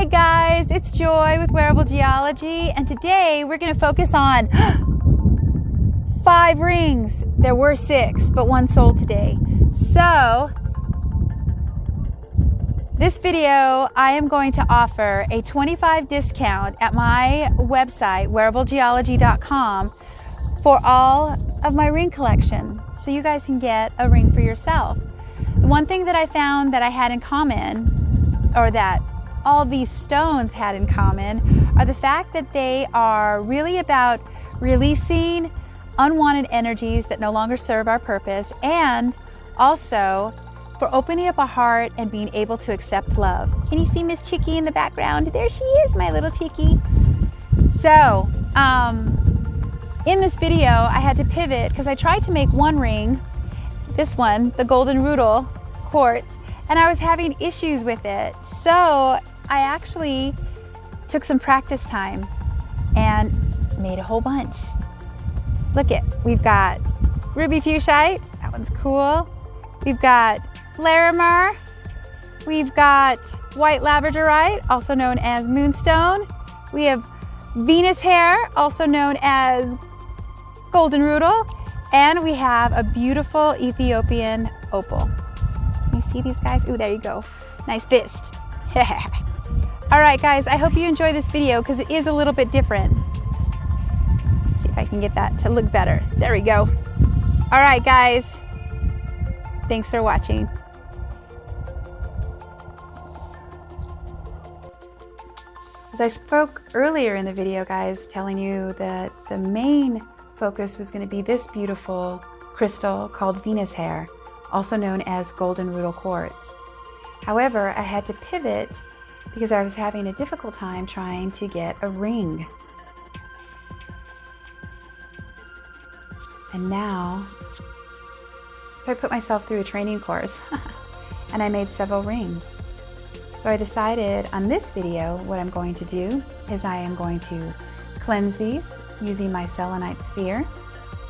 Hey guys, it's Joy with Wearable Geology, and today we're going to focus on 5 rings. There were 6, but 1 sold today. So, this video, I am going to offer a 25% discount at my website, wearablegeology.com, for all of my ring collection, so you guys can get a ring for yourself. The one thing that I found that I had in common, or that all these stones had in common, are the fact that they are really about releasing unwanted energies that no longer serve our purpose, and also for opening up our heart and being able to accept love. Can you see Miss Chicky in the background? There she is, my little Chicky. So, in this video, I had to pivot because I tried to make one ring, this one, the golden Rutile quartz, and I was having issues with it. So I actually took some practice time and made a whole bunch. Look it, we've got ruby fuchsite, that one's cool. We've got Larimar, we've got white labradorite, also known as moonstone. We have Venus hair, also known as golden Rutile, and we have a beautiful Ethiopian opal. Can you see these guys? Ooh, there you go. Nice fist. All right, guys, I hope you enjoy this video because it is a little bit different. Let's see if I can get that to look better. There we go. All right, guys. Thanks for watching. As I spoke earlier in the video, guys, telling you that the main focus was going to be this beautiful crystal called Venus hair, also known as golden Rutile quartz. However, I had to pivot because I was having a difficult time trying to get a ring. And now, so I put myself through a training course and I made several rings. So I decided on this video, what I'm going to do is I am going to cleanse these using my selenite sphere.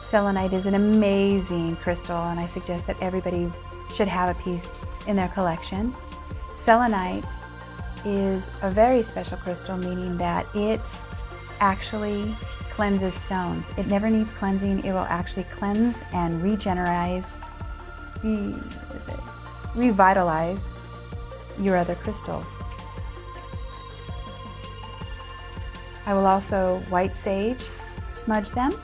Selenite is an amazing crystal, and I suggest that everybody should have a piece in their collection. Selenite is a very special crystal, meaning that it actually cleanses stones. It never needs cleansing. It will actually cleanse and revitalize your other crystals. I will also white sage, smudge them,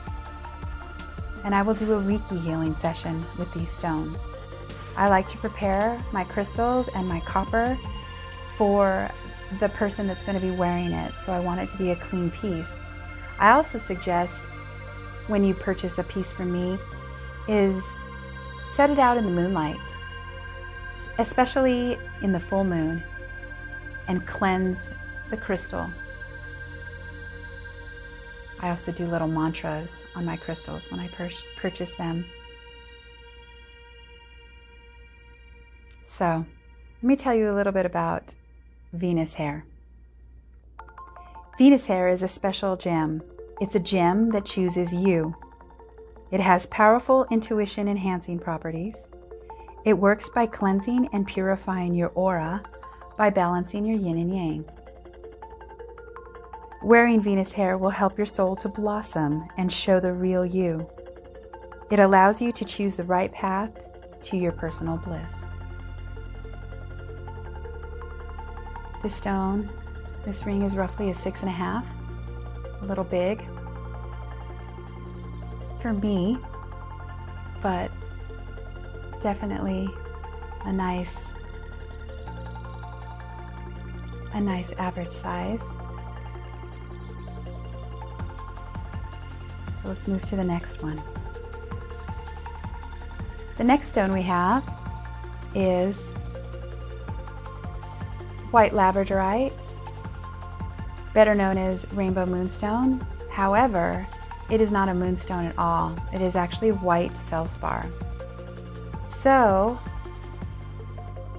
and I will do a Reiki healing session with these stones. I like to prepare my crystals and my copper for the person that's going to be wearing it, so I want it to be a clean piece. I also suggest when you purchase a piece from me is set it out in the moonlight, especially in the full moon, and cleanse the crystal. I also do little mantras on my crystals when I purchase them. So, let me tell you a little bit about Venus hair. Venus hair is a special gem. It's a gem that chooses you. It has powerful intuition enhancing properties. It works by cleansing and purifying your aura by balancing your yin and yang. Wearing Venus hair will help your soul to blossom and show the real you. It allows you to choose the right path to your personal bliss. This stone, this ring is roughly a 6.5, a little big for me, but definitely a nice average size. So let's move to the next one. The next stone we have is white labradorite, better known as rainbow moonstone. However, it is not a moonstone at all. It is actually white feldspar. So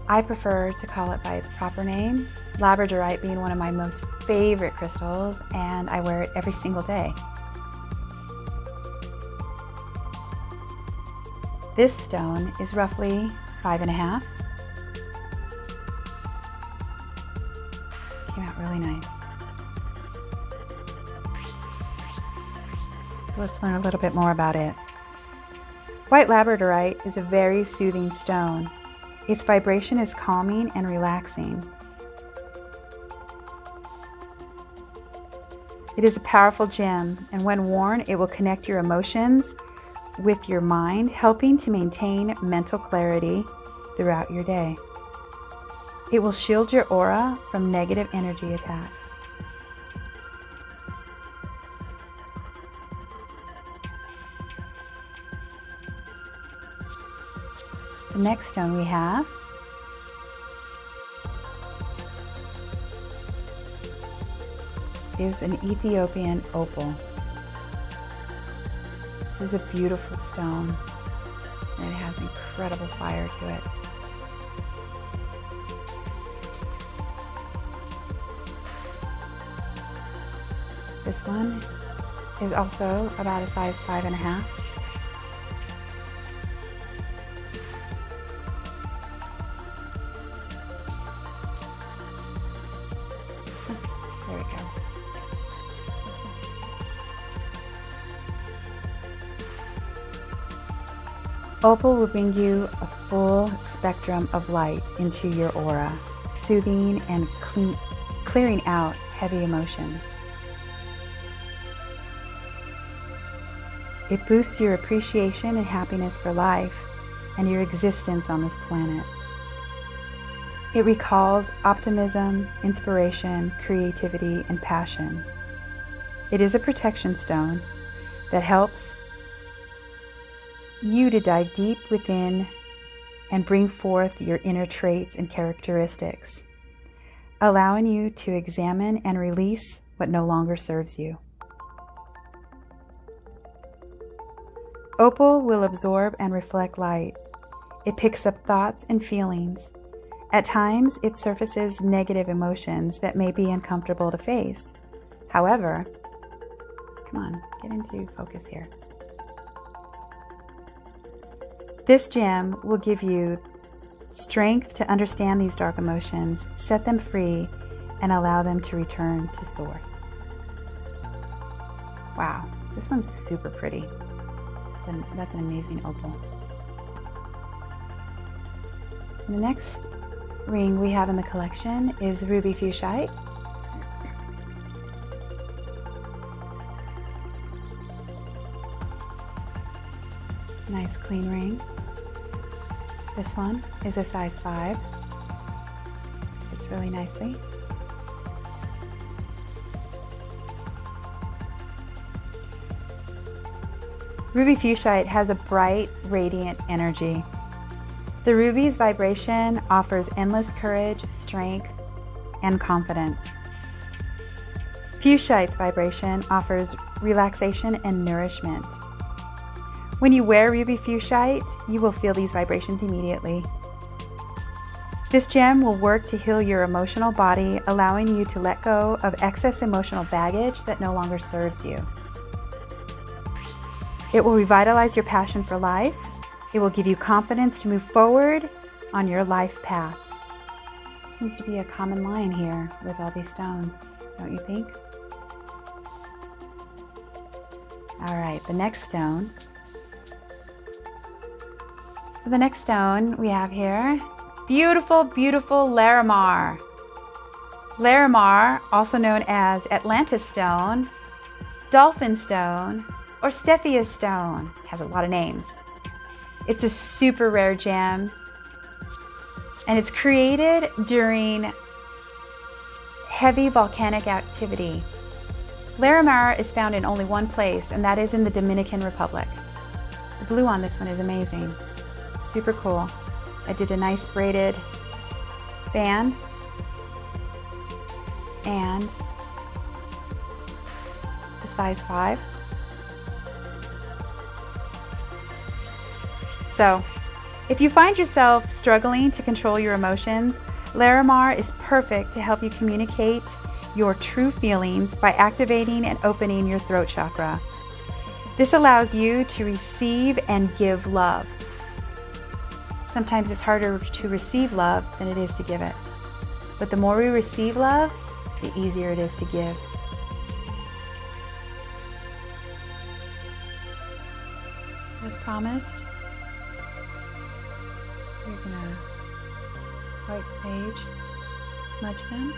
I prefer to call it by its proper name, Labradorite being one of my most favorite crystals, and I wear it every single day. This stone is roughly 5.5. came out really nice. So let's learn a little bit more about it. White Labradorite is a very soothing stone. Its vibration is calming and relaxing. It is a powerful gem, and when worn, it will connect your emotions with your mind, helping to maintain mental clarity throughout your day. It will shield your aura from negative energy attacks. The next stone we have is an Ethiopian opal. This is a beautiful stone, and it has incredible fire to it. This one is also about a size 5.5. There we go. Opal will bring you a full spectrum of light into your aura, soothing and clearing out heavy emotions. It boosts your appreciation and happiness for life and your existence on this planet. It recalls optimism, inspiration, creativity, and passion. It is a protection stone that helps you to dive deep within and bring forth your inner traits and characteristics, allowing you to examine and release what no longer serves you. Opal will absorb and reflect light. It picks up thoughts and feelings. At times, it surfaces negative emotions that may be uncomfortable to face. However, come on, get into focus here. This gem will give you strength to understand these dark emotions, set them free, and allow them to return to source. Wow, this one's super pretty. That's an amazing opal. And the next ring we have in the collection is ruby fuchsite. Nice clean ring. This one is a size 5. Fits really nicely. Ruby fuchsite has a bright, radiant energy. The ruby's vibration offers endless courage, strength, and confidence. Fuchsite's vibration offers relaxation and nourishment. When you wear ruby fuchsite, you will feel these vibrations immediately. This gem will work to heal your emotional body, allowing you to let go of excess emotional baggage that no longer serves you. It will revitalize your passion for life. It will give you confidence to move forward on your life path. Seems to be a common line here with all these stones, don't you think? All right, the next stone. So the next stone we have here, beautiful, beautiful Larimar. Larimar, also known as Atlantis stone, dolphin stone, or Stephius stone, has a lot of names. It's a super rare gem, and it's created during heavy volcanic activity. Larimar is found in only one place, and that is in the Dominican Republic. The blue on this one is amazing. Super cool. I did a nice braided band and a size 5. So, if you find yourself struggling to control your emotions, Larimar is perfect to help you communicate your true feelings by activating and opening your throat chakra. This allows you to receive and give love. Sometimes it's harder to receive love than it is to give it. But the more we receive love, the easier it is to give. As promised, we're gonna white sage smudge them.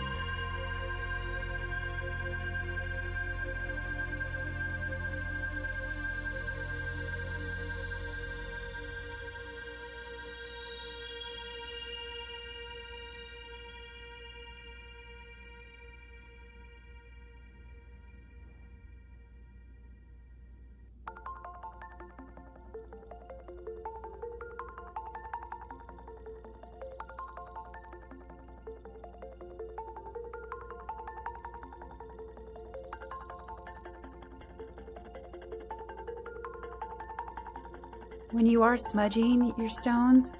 When you are smudging your stones,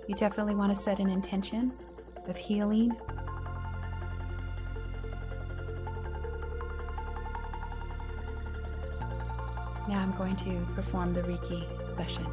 you definitely want to set an intention of healing. Now I'm going to perform the Reiki session.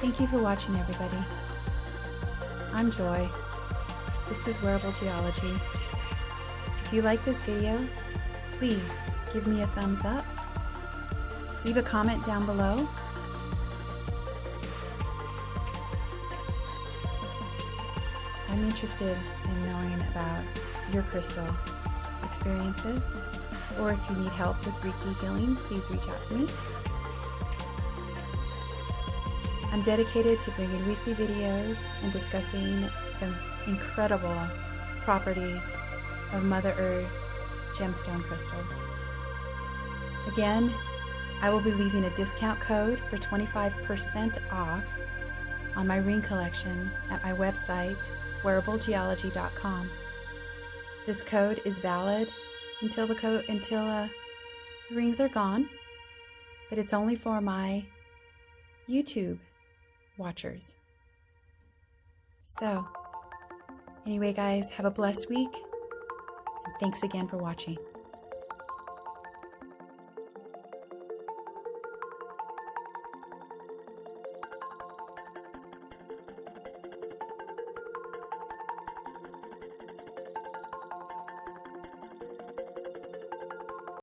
Thank you for watching, everybody. I'm Joy. This is Wearable Geology. If you like this video, please give me a thumbs up. Leave a comment down below. I'm interested in knowing about your crystal experiences, or if you need help with Reiki healing, please reach out to me. I'm dedicated to bringing weekly videos and discussing the incredible properties of Mother Earth's gemstone crystals. Again, I will be leaving a discount code for 25% off on my ring collection at my website, wearablegeology.com. This code is valid until the rings are gone, but it's only for my YouTube watchers. So, anyway guys, have a blessed week, and thanks again for watching.